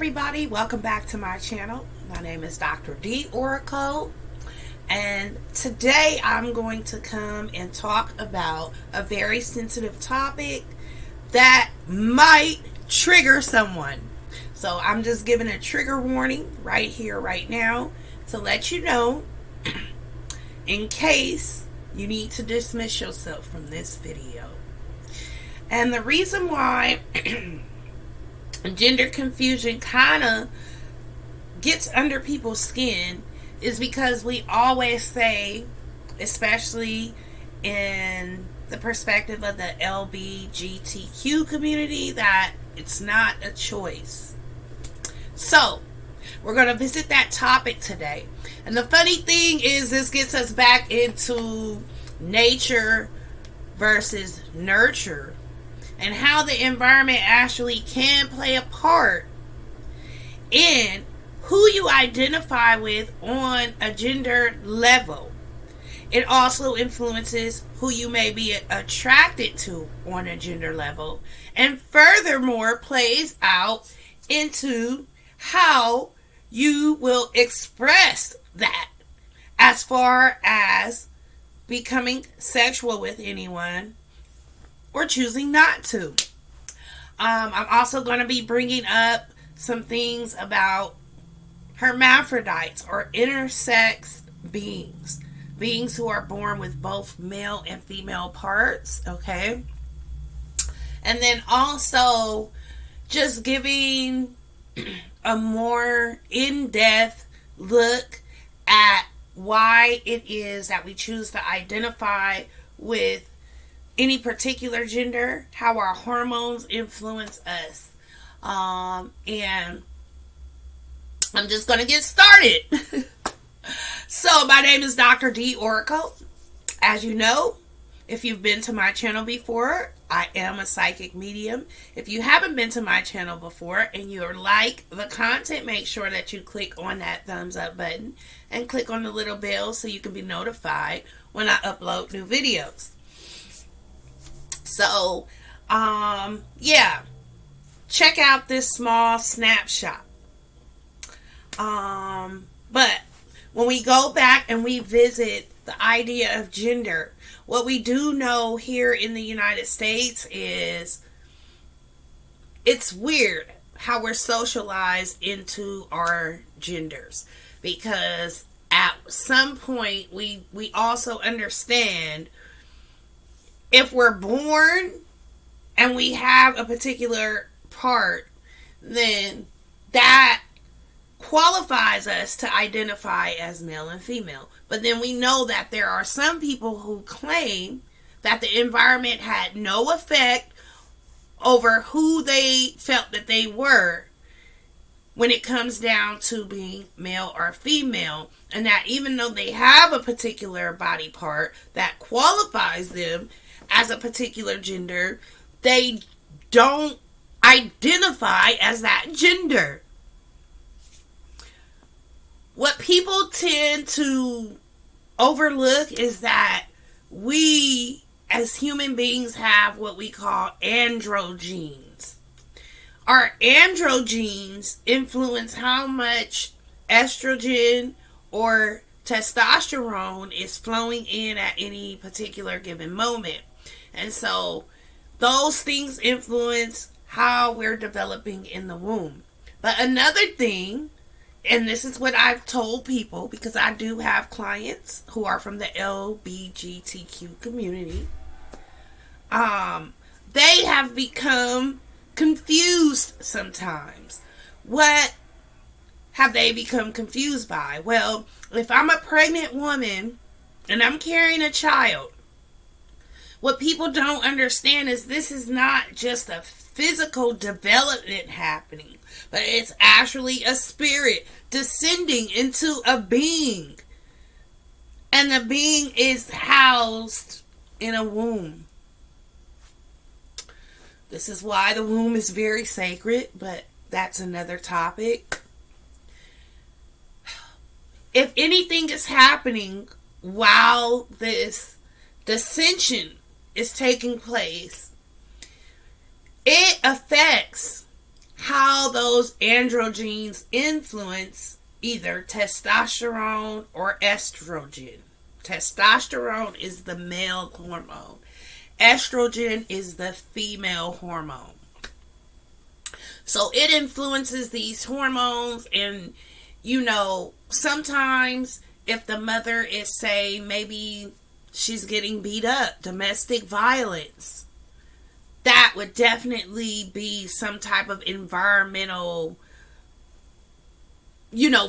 everybody, welcome back to my channel. My name is Dr. D Oracle, and today I'm going to come and talk about a very sensitive topic that might trigger someone. So I'm just giving a trigger warning right here, right now, to let you know in case you need to dismiss yourself from this video. And the reason why gender confusion kind of gets under people's skin is because we always say, especially in the perspective of the LGBTQ community, that it's not a choice. So we're going to visit that topic today. And the funny thing is, this gets us back into nature versus nurture, and how the environment actually can play a part in who you identify with on a gender level. It also influences who you may be attracted to on a gender level, and furthermore plays out into how you will express that as far as becoming sexual with anyone or choosing not to. I'm also going to be bringing up some things about hermaphrodites or intersex beings. Beings who are born with both male and female parts, okay? And then also just giving a more in-depth look at why it is that we choose to identify with any particular gender, how our hormones influence us. And I'm just going to get started. So, my name is Dr. D Oracle. As you know, if you've been to my channel before, I am a psychic medium. If you haven't been to my channel before and you like the content, make sure that you click on that thumbs up button and click on the little bell so you can be notified when I upload new videos. So, check out this small snapshot. But when we go back and we visit the idea of gender, what we do know here in the United States is it's weird how we're socialized into our genders, because at some point we also understand if we're born and we have a particular part, then that qualifies us to identify as male and female. But then we know that there are some people who claim that the environment had no effect over who they felt that they were when it comes down to being male or female, and that even though they have a particular body part that qualifies them as a particular gender, they don't identify as that gender. What people tend to overlook is that we as human beings have what we call androgenes. Our androgenes influence how much estrogen or testosterone is flowing in at any particular given moment. And so those things influence how we're developing in the womb. But another thing, and this is what I've told people, because I do have clients who are from the LGBTQ community, they have become confused sometimes. What have they become confused by? Well, if I'm a pregnant woman and I'm carrying a child, what people don't understand is this is not just a physical development happening, but it's actually a spirit descending into a being. And the being is housed in a womb. This is why the womb is very sacred, but that's another topic. If anything is happening while this dissension is taking place, it affects how how those androgens influence either testosterone or estrogen. Testosterone is the male hormone. Estrogen is the female hormone. So it influences these hormones, and sometimes if the mother is, say, maybe she's getting beat up, domestic violence, that would definitely be some type of environmental,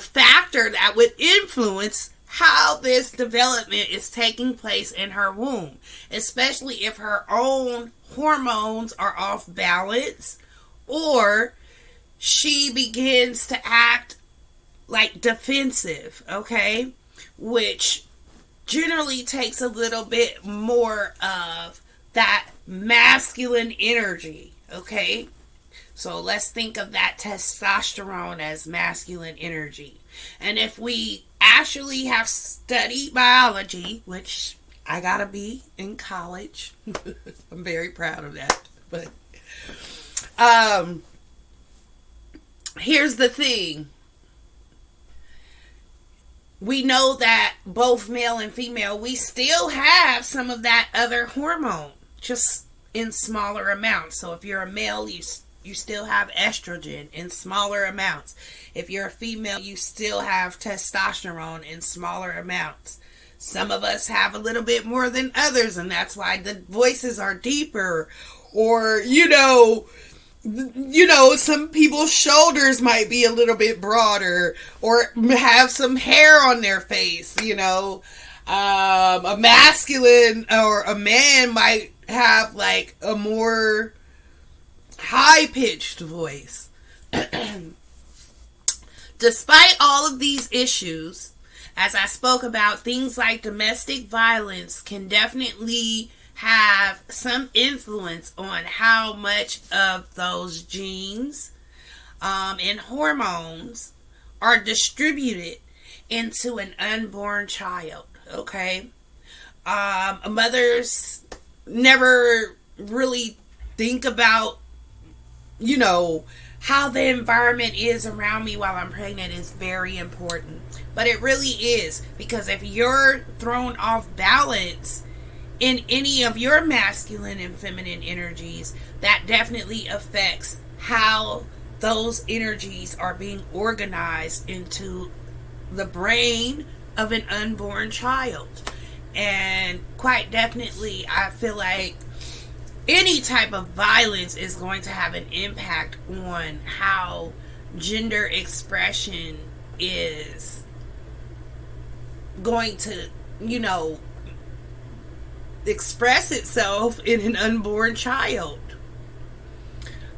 factor that would influence how this development is taking place in her womb, especially if her own hormones are off balance, or she begins to act like defensive, okay? Which generally takes a little bit more of that masculine energy, okay? So let's think of that testosterone as masculine energy. And if we actually have studied biology, which I gotta be in college, I'm very proud of that, but here's the thing. We know that both male and female, we still have some of that other hormone, just in smaller amounts. So if you're a male, you still have estrogen in smaller amounts. If you're a female, you still have testosterone in smaller amounts. Some of us have a little bit more than others, and that's why the voices are deeper. Or, some people's shoulders might be a little bit broader, or have some hair on their face, a masculine or a man might have like a more high-pitched voice. Despite all of these issues, as I spoke about, things like domestic violence can definitely have some influence on how much of those genes and hormones are distributed into an unborn child, okay? Mothers never really think about, how the environment is around me while I'm pregnant is very important. But it really is, because if you're thrown off balance in any of your masculine and feminine energies, that definitely affects how those energies are being organized into the brain of an unborn child. And quite definitely, I feel like any type of violence is going to have an impact on how gender expression is going to, express itself in an unborn child.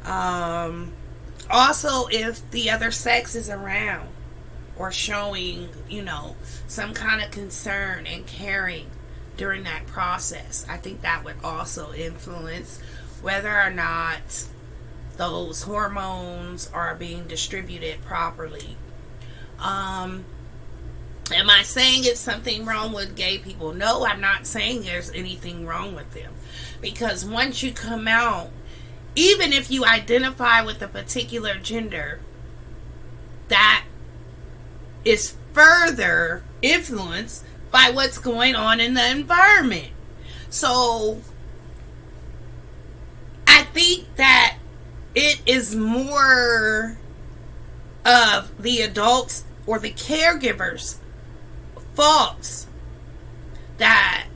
Also, if the other sex is around or showing, some kind of concern and caring during that process, I think that would also influence whether or not those hormones are being distributed properly. Am I saying it's something wrong with gay people? No, I'm not saying there's anything wrong with them. Because once you come out, even if you identify with a particular gender, that is further influenced by what's going on in the environment. So I think that it is more of the adults or the caregivers' faults that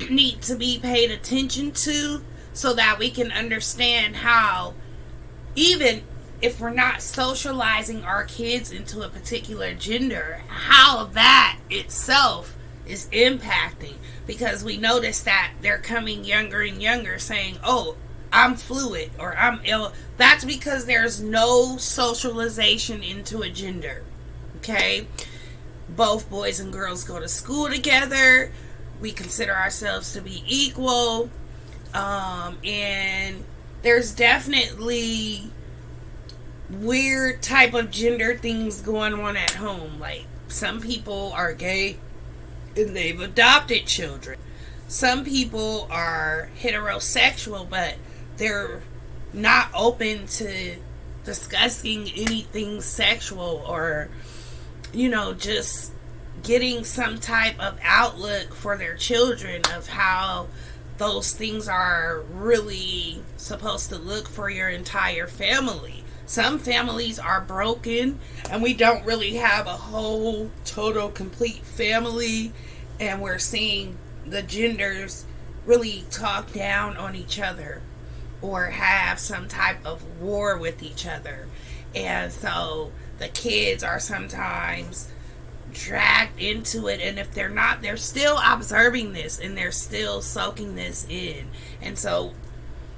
need to be paid attention to, so that we can understand how, even if we're not socializing our kids into a particular gender, how that itself is impacting. Because we notice that they're coming younger and younger saying, oh, I'm fluid or I'm ill. That's because there's no socialization into a gender. Okay? Both boys and girls go to school together. We consider ourselves to be equal. And there's definitely weird type of gender things going on at home. Like, some people are gay and they've adopted children. Some people are heterosexual, but they're not open to discussing anything sexual, or just getting some type of outlook for their children of how those things are really supposed to look for your entire family. Some families are broken and we don't really have a whole total complete family, and we're seeing the genders really talk down on each other or have some type of war with each other. And so the kids are sometimes dragged into it, and if they're not, they're still observing this and they're still soaking this in. And so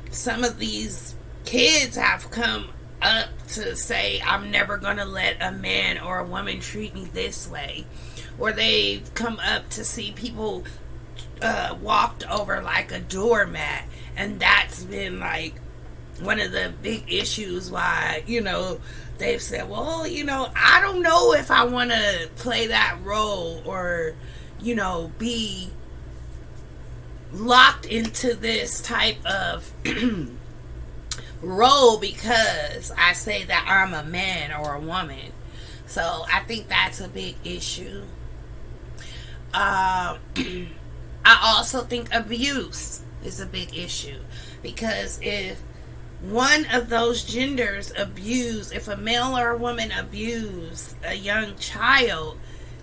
some of these kids have come up to say, I'm never gonna let a man or a woman treat me this way, or they've come up to see people walked over like a doormat, and that's been like one of the big issues why they've said, well, I don't know if I want to play that role, or be locked into this type of role because I say that I'm a man or a woman. So I think that's a big issue. I also think abuse is a big issue, because if one of those genders abuse, if a male or a woman abuse a young child,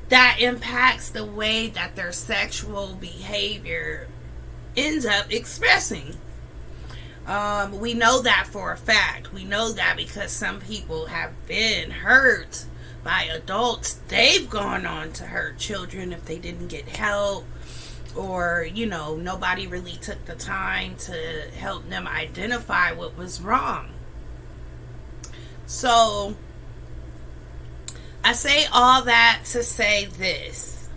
that impacts the way that their sexual behavior ends up expressing. We know that for a fact. We know that because some people have been hurt by adults. They've gone on to hurt children if they didn't get help, or nobody really took the time to help them identify what was wrong. So I say all that to say this: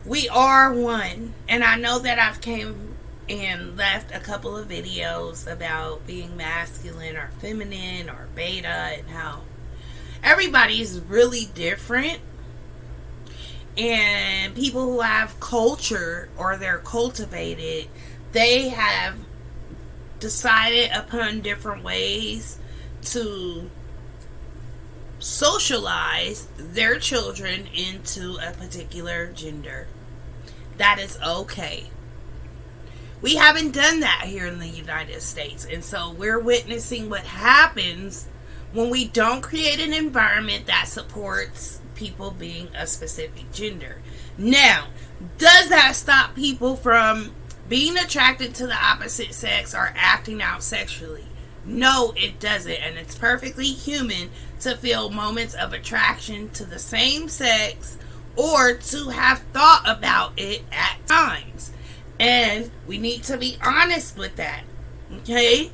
we are one. And I know that I've came and left a couple of videos about being masculine or feminine or beta, and how everybody's really different. And people who have culture, or they're cultivated, they have decided upon different ways to socialize their children into a particular gender. That is okay. We haven't done that here in the United States, and so we're witnessing what happens when we don't create an environment that supports people being a specific gender. Now, does that stop people from being attracted to the opposite sex or acting out sexually? No, it doesn't. And it's perfectly human to feel moments of attraction to the same sex, or to have thought about it at times. And we need to be honest with that. Okay?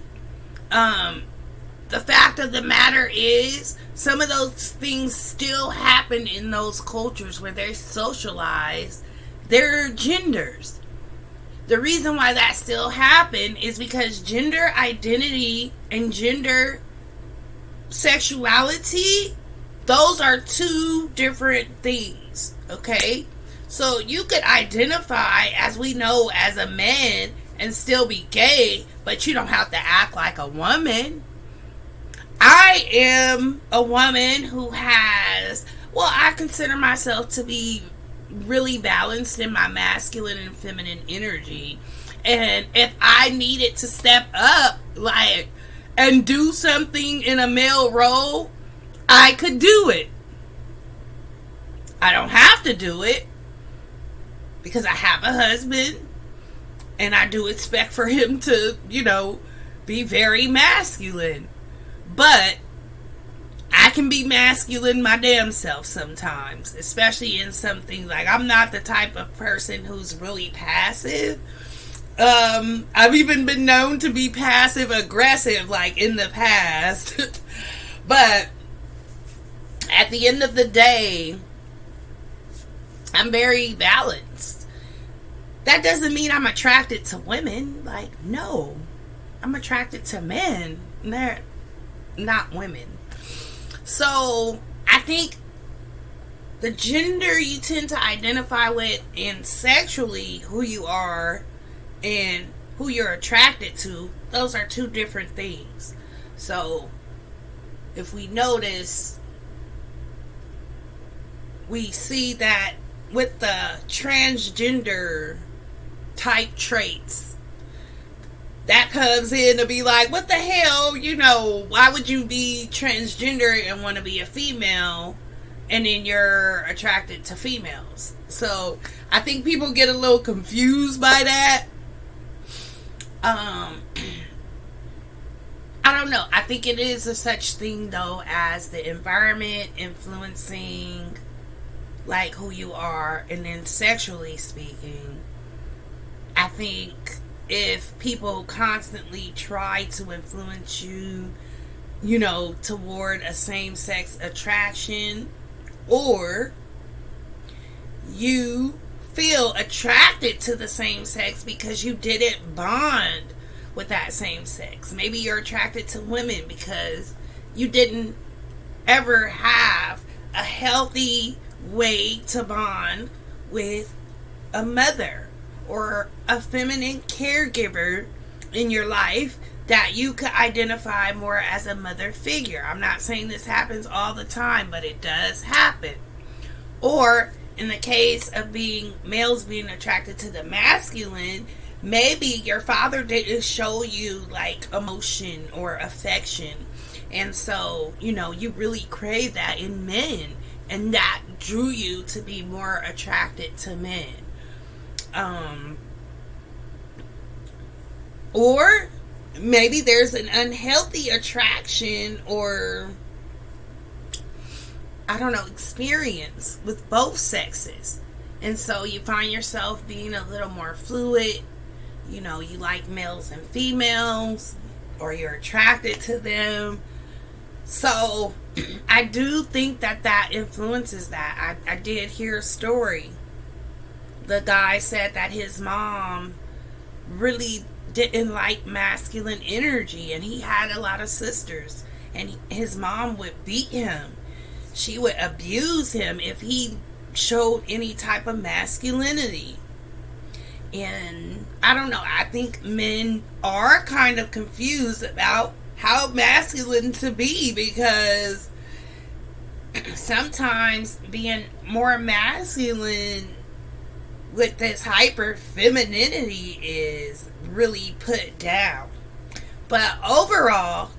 The fact of the matter is, some of those things still happen in those cultures where they socialize their genders. The reason why that still happen is because gender identity and gender sexuality, those are two different things, okay? So you could identify, as we know, as a man and still be gay, but you don't have to act like a woman. I am a woman who has, I consider myself to be really balanced in my masculine and feminine energy. And if I needed to step up, and do something in a male role, I could do it. I don't have to do it, because I have a husband, and I do expect for him to, be very masculine. But I can be masculine my damn self sometimes, especially in something like, I'm not the type of person who's really passive. I've even been known to be passive aggressive, in the past. But at the end of the day, I'm very balanced. That doesn't mean I'm attracted to women. No. I'm attracted to men. They're not women. So I think the gender you tend to identify with, and sexually who you are, and who you're attracted to, those are two different things. So if we notice, we see that with the transgender type traits, that comes in to be like, what the hell, why would you be transgender and want to be a female and then you're attracted to females? So I think people get a little confused by that. I don't know. I think it is a such thing though as the environment influencing like who you are, and then sexually speaking, I think if people constantly try to influence you, toward a same-sex attraction, or you feel attracted to the same sex because you didn't bond with that same sex. Maybe you're attracted to women because you didn't ever have a healthy way to bond with a mother or a feminine caregiver in your life that you could identify more as a mother figure. I'm not saying this happens all the time, but it does happen. Or in the case of males being attracted to the masculine, maybe your father didn't show you like emotion or affection, and so you really crave that in men, and that drew you to be more attracted to men. Or maybe there's an unhealthy attraction or experience with both sexes, and so you find yourself being a little more fluid. You like males and females, or you're attracted to them. So I do think that influences that. I did hear a story. The guy said that his mom really didn't like masculine energy, and he had a lot of sisters, and his mom would beat him. She would abuse him if he showed any type of masculinity. And I don't know, I think men are kind of confused about how masculine to be, because sometimes being more masculine with this hyper femininity is really put down. But overall,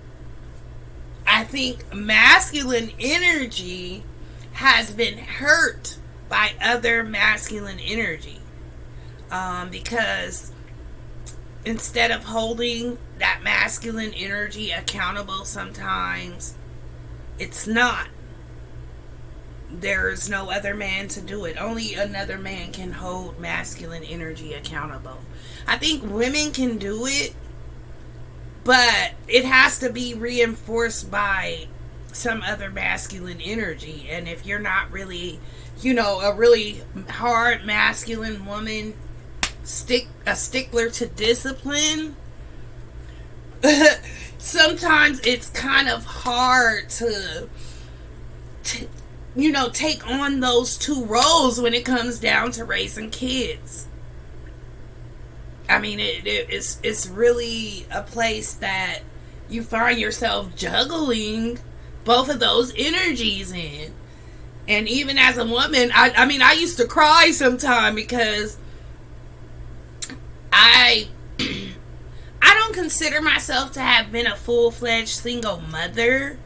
I think masculine energy has been hurt by other masculine energy. Because instead of holding that masculine energy accountable, sometimes it's not. There's no other man to do it. Only another man can hold masculine energy accountable. I think women can do it, but it has to be reinforced by some other masculine energy. And if you're not really, a really hard masculine woman, a stickler to discipline, sometimes it's kind of hard to take on those two roles when it comes down to raising kids. I mean, it's really a place that you find yourself juggling both of those energies in. And even as a woman, I used to cry sometimes because I don't consider myself to have been a full-fledged single mother,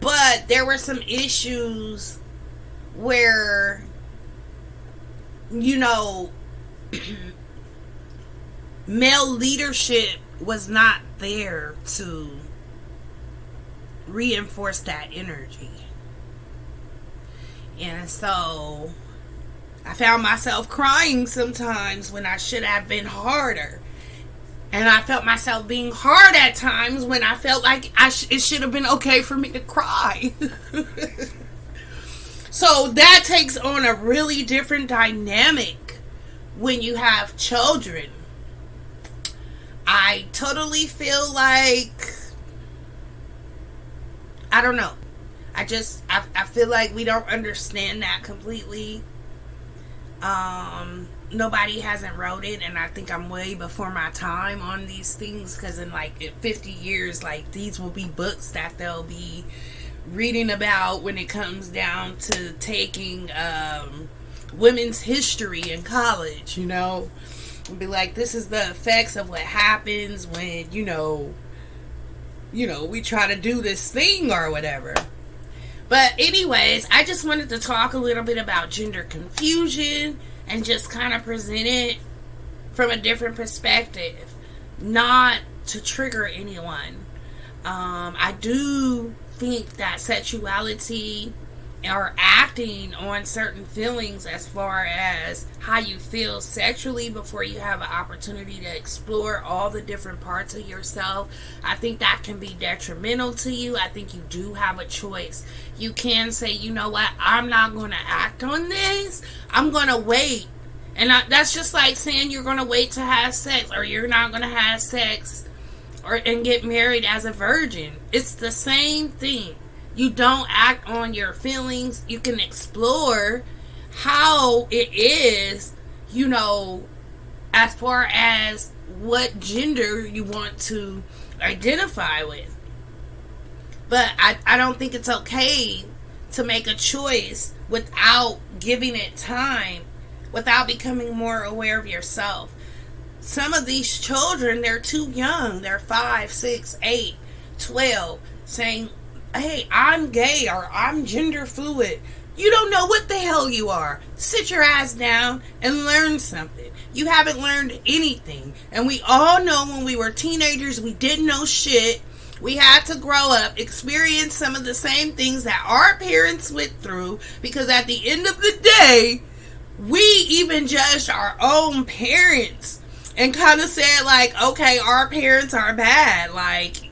but there were some issues where, male leadership was not there to reinforce that energy. And so I found myself crying sometimes when I should have been harder. And I felt myself being hard at times when I felt like it should have been okay for me to cry. So that takes on a really different dynamic when you have children. I totally feel like, I don't know. I feel like we don't understand that completely. nobody hasn't wrote it, and I think I'm way before my time on these things, because in like 50 years, like, these will be books that they'll be reading about when it comes down to taking women's history in college, you know. And be like, this is the effects of what happens when, we try to do this thing or whatever. But anyways, I just wanted to talk a little bit about gender confusion and just kind of present it from a different perspective, not to trigger anyone. I do think that sexuality or acting on certain feelings as far as how you feel sexually before you have an opportunity to explore all the different parts of yourself, I think that can be detrimental to you. I think you do have a choice. You can say, you know what, I'm not going to act on this. I'm going to wait. And that's just like saying you're going to wait to have sex, or you're not going to have sex and get married as a virgin. It's the same thing. You don't act on your feelings. You can explore how it is, as far as what gender you want to identify with. But I don't think it's okay to make a choice without giving it time, without becoming more aware of yourself. Some of these children, they're too young. They're 5, 6, 8, 12, saying, hey, I'm gay or I'm gender fluid. You don't know what the hell you are. Sit your ass down and learn something. You haven't learned anything. And we all know when we were teenagers, we didn't know shit. We had to grow up, experience some of the same things that our parents went through, because at the end of the day, we even judged our own parents and kind of said, like, okay, our parents are bad. Like,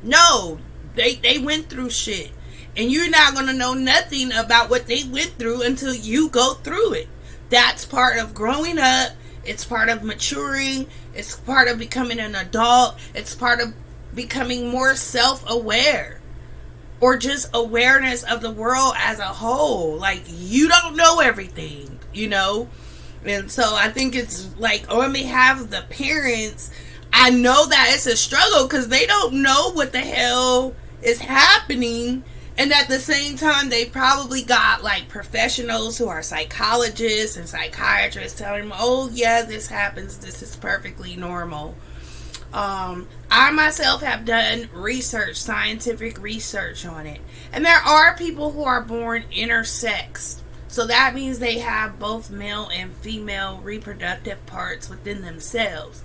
no, they went through shit. And you're not going to know nothing about what they went through until you go through it. That's part of growing up. It's part of maturing. It's part of becoming an adult. It's part of becoming more self-aware. Or just awareness of the world as a whole. Like, you don't know everything, And so I think it's like, on behalf of the parents, I know that it's a struggle because they don't know what the hell is happening. And at the same time, they probably got like professionals who are psychologists and psychiatrists telling them, oh yeah, this happens. This is perfectly normal. I myself have done research, scientific research on it. And there are people who are born intersex. So that means they have both male and female reproductive parts within themselves.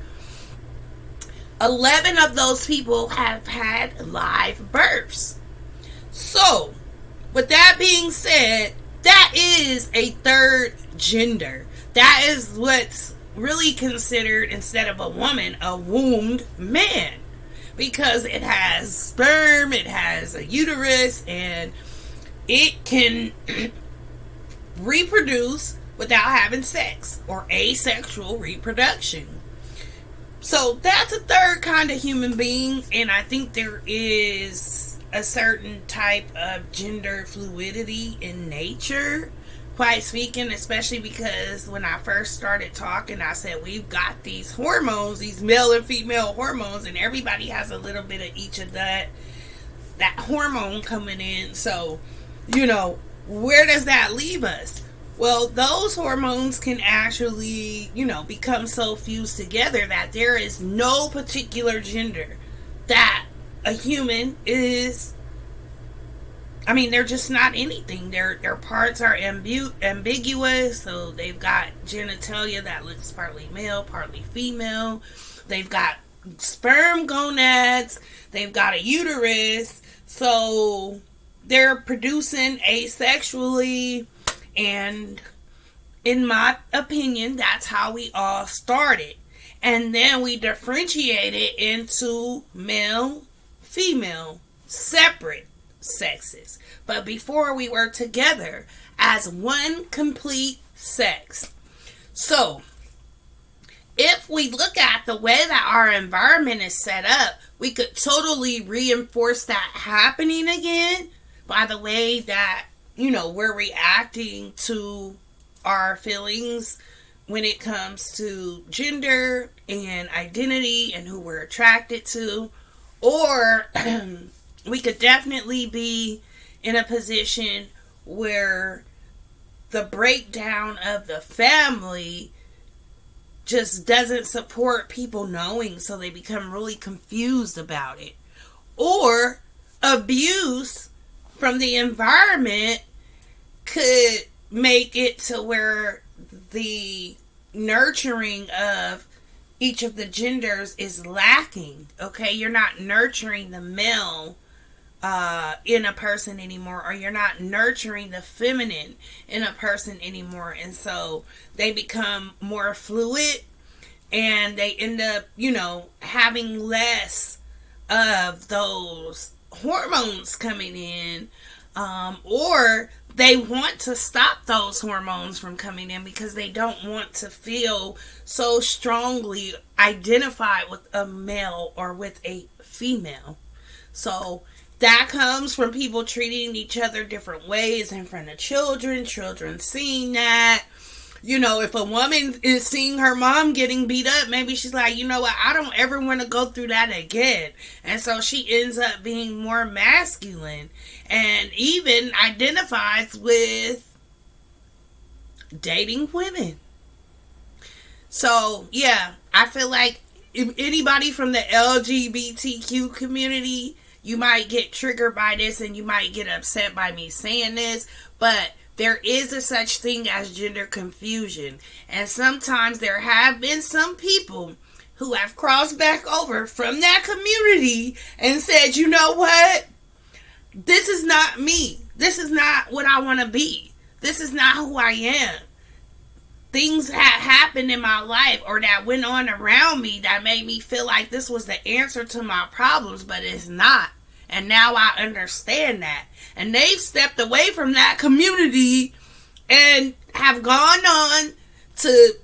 11 of those people have had live births. So, with that being said, that is a third gender. That is what's really considered, instead of a woman, a wombed man. Because it has sperm, it has a uterus, and it can reproduce without having sex, or asexual reproduction. So that's a third kind of human being, and I think there is a certain type of gender fluidity in nature, quite speaking, especially because when I first started talking, I said we've got these hormones, these male and female hormones, and everybody has a little bit of each of that hormone coming in. So, where does that leave us? Well, those hormones can actually, become so fused together that there is no particular gender that a human is. I mean, they're just not anything. Their parts are ambiguous. So they've got genitalia that looks partly male, partly female. They've got sperm gonads. They've got a uterus. So they're producing asexually. And in my opinion, that's how we all started. And then we differentiated into male, female, separate sexes. But before, we were together as one complete sex. So, if we look at the way that our environment is set up, we could totally reinforce that happening again by the way that we're reacting to our feelings when it comes to gender and identity and who we're attracted to. Or we could definitely be in a position where the breakdown of the family just doesn't support people knowing, so they become really confused about it. Or abuse from the environment could make it to where the nurturing of each of the genders is lacking. Okay, you're not nurturing the male in a person anymore, or you're not nurturing the feminine in a person anymore, and so they become more fluid, and they end up, having less of those hormones coming in, or they want to stop those hormones from coming in because they don't want to feel so strongly identified with a male or with a female. So that comes from people treating each other different ways in front of children seeing that. If a woman is seeing her mom getting beat up, maybe she's like, you know what, I don't ever want to go through that again. And so she ends up being more masculine and even identifies with dating women. So, yeah, I feel like if anybody from the LGBTQ community, you might get triggered by this and you might get upset by me saying this, but there is a such thing as gender confusion. And sometimes there have been some people who have crossed back over from that community and said, you know what? This is not me. This is not what I want to be. This is not who I am. Things had happened in my life or that went on around me that made me feel like this was the answer to my problems, but it's not. And now I understand that. And they've stepped away from that community and have gone on to,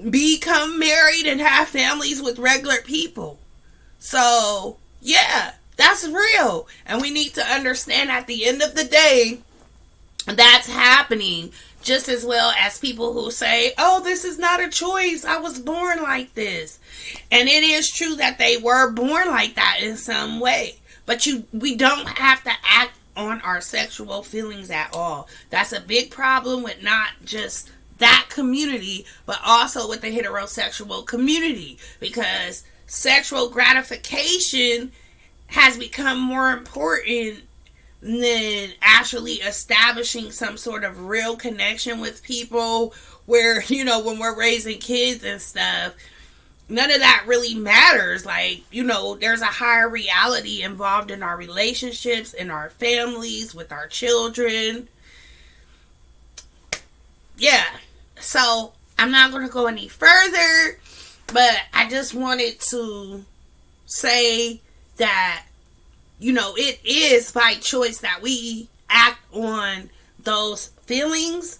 become married and have families with regular people. So, yeah, that's real. And we need to understand at the end of the day, that's happening just as well as people who say, oh, this is not a choice. I was born like this. And it is true that they were born like that in some way. But we don't have to act on our sexual feelings at all. That's a big problem with not just that community, but also with the heterosexual community. Because sexual gratification has become more important than actually establishing some sort of real connection with people where, when we're raising kids and stuff, none of that really matters. Like, there's a higher reality involved in our relationships, in our families, with our children. Yeah. So, I'm not going to go any further, but I just wanted to say that, it is by choice that we act on those feelings,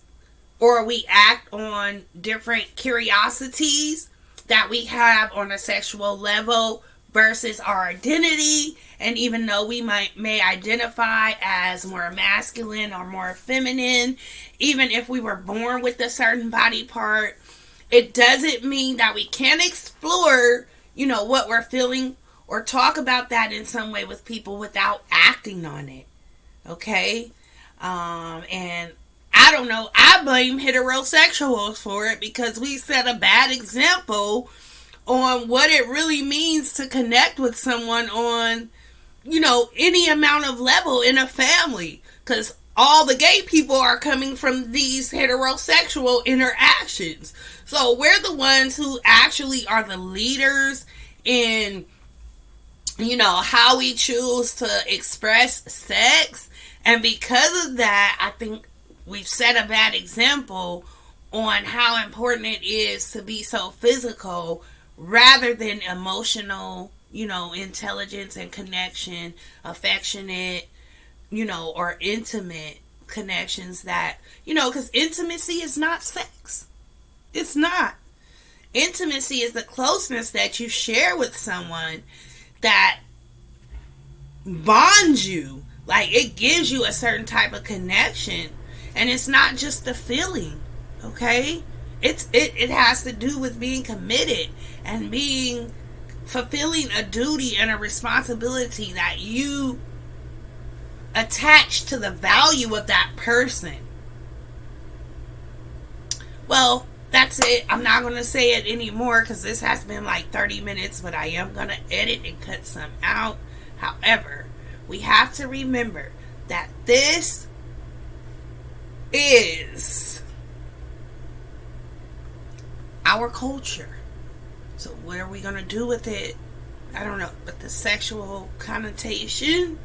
or we act on different curiosities that we have on a sexual level versus our identity. And even though we may identify as more masculine or more feminine, even if we were born with a certain body part, it doesn't mean that we can't explore, what we're feeling or talk about that in some way with people without acting on it. Okay? And I don't know, I blame heterosexuals for it because we set a bad example on what it really means to connect with someone on, any amount of level in a family. Because all the gay people are coming from these heterosexual interactions. So we're the ones who actually are the leaders in, how we choose to express sex. And because of that, I think we've set a bad example on how important it is to be so physical rather than emotional, intelligence and connection, affectionate, or intimate connections that, because intimacy is not sex. It's not. Intimacy is the closeness that you share with someone that bonds you. Like, it gives you a certain type of connection. And it's not just the feeling, okay? It has to do with being committed and being fulfilling a duty and a responsibility that you attach to the value of that person. Well, that's it. I'm not going to say it anymore because this has been like 30 minutes, but I am going to edit and cut some out. However, we have to remember that this is our culture. So what are we going to do with it? I don't know. But the sexual connotation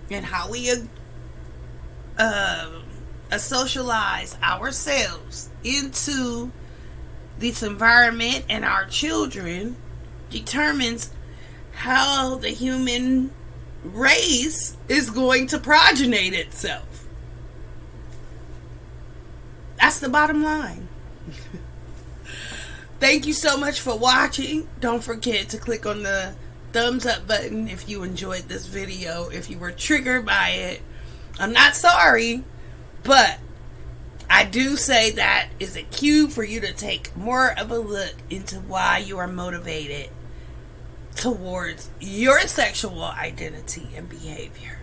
and how we socialize ourselves into this environment and our children determines how the human race is going to progenate itself. That's the bottom line. Thank you so much for watching. Don't forget to click on the thumbs up button if you enjoyed this video. If you were triggered by it, I'm not sorry, but I do say that is a cue for you to take more of a look into why you are motivated towards your sexual identity and behavior.